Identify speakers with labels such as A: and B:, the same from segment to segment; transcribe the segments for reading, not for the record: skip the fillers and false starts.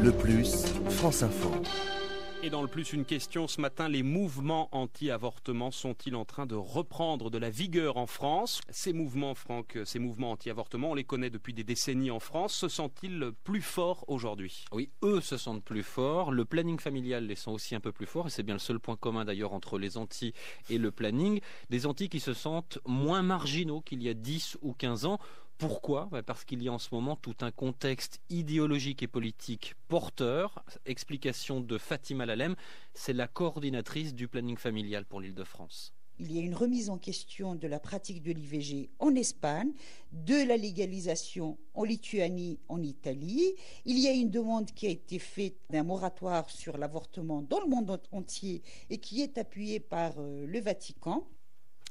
A: Le Plus, France Info.
B: Et dans le plus, une question ce matin, les mouvements anti-avortement sont-ils en train de reprendre de la vigueur en France? Ces mouvements, Franck, ces mouvements anti-avortement, on les connaît depuis des décennies en France, se sentent-ils plus forts aujourd'hui?
C: Oui, eux se sentent plus forts, le planning familial les sent aussi un peu plus forts, et c'est bien le seul point commun d'ailleurs entre les antis et le planning, des antis qui se sentent moins marginaux qu'il y a 10 ou 15 ans. Pourquoi ? Parce qu'il y a en ce moment tout un contexte idéologique et politique porteur. Explication de Fatima Lalem, c'est la coordinatrice du planning familial pour l'Île-de-France.
D: Il y a une remise en question de la pratique de l'IVG en Espagne, de la légalisation en Lituanie, en Italie. Il y a une demande qui a été faite d'un moratoire sur l'avortement dans le monde entier et qui est appuyée par le Vatican.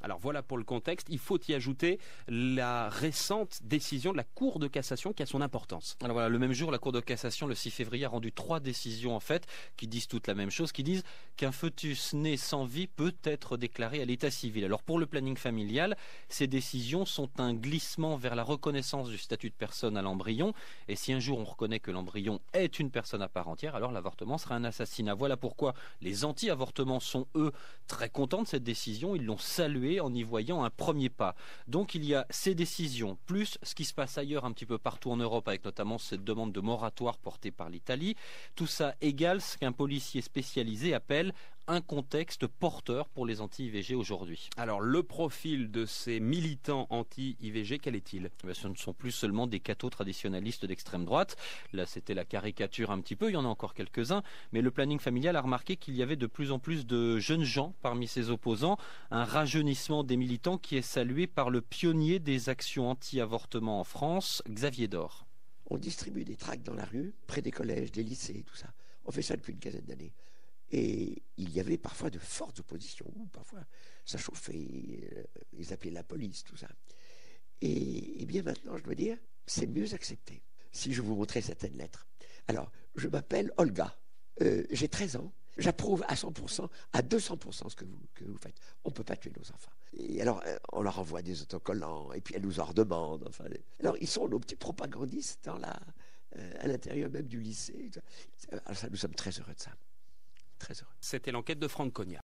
B: Alors voilà pour le contexte, il faut y ajouter la récente décision de la Cour de cassation qui a son importance.
C: Alors voilà, le même jour, la Cour de cassation, le 6 février, a rendu 3 décisions en fait, qui disent toutes la même chose, qui disent qu'un fœtus né sans vie peut être déclaré à l'état civil. Alors pour le planning familial, ces décisions sont un glissement vers la reconnaissance du statut de personne à l'embryon, et si un jour on reconnaît que l'embryon est une personne à part entière, alors l'avortement sera un assassinat. Voilà pourquoi les anti-avortements sont eux très contents de cette décision, ils l'ont saluée en y voyant un premier pas. Donc il y a ces décisions, plus ce qui se passe ailleurs un petit peu partout en Europe, avec notamment cette demande de moratoire portée par l'Italie. Tout ça égale ce qu'un policier spécialisé appelle un contexte porteur pour les anti-IVG aujourd'hui.
B: Alors le profil de ces militants anti-IVG, quel est-il ?
C: Ce ne sont plus seulement des cathos traditionnalistes d'extrême droite. Là c'était la caricature un petit peu, il y en a encore quelques-uns, mais le planning familial a remarqué qu'il y avait de plus en plus de jeunes gens parmi ses opposants, un rajeunissement des militants qui est salué par le pionnier des actions anti-avortement en France, Xavier Dor.
E: On distribue des tracts dans la rue, près des collèges, des lycées, tout ça. On fait ça depuis une quinzaine d'années. Et il y avait parfois de fortes oppositions, parfois ça chauffait, ils appelaient la police, tout ça. Et bien maintenant, je dois dire, c'est mieux accepté. Si je vous montrais certaines lettres. Alors, je m'appelle Olga, j'ai 13 ans, j'approuve à 100%, à 200% ce que vous faites. On ne peut pas tuer nos enfants. Et alors, on leur envoie des autocollants, et puis elles nous en redemandent. Enfin, alors, ils sont nos petits propagandistes à l'intérieur même du lycée. Alors ça, nous sommes très heureux de ça. Très heureux.
B: C'était l'enquête de Franck Cogna.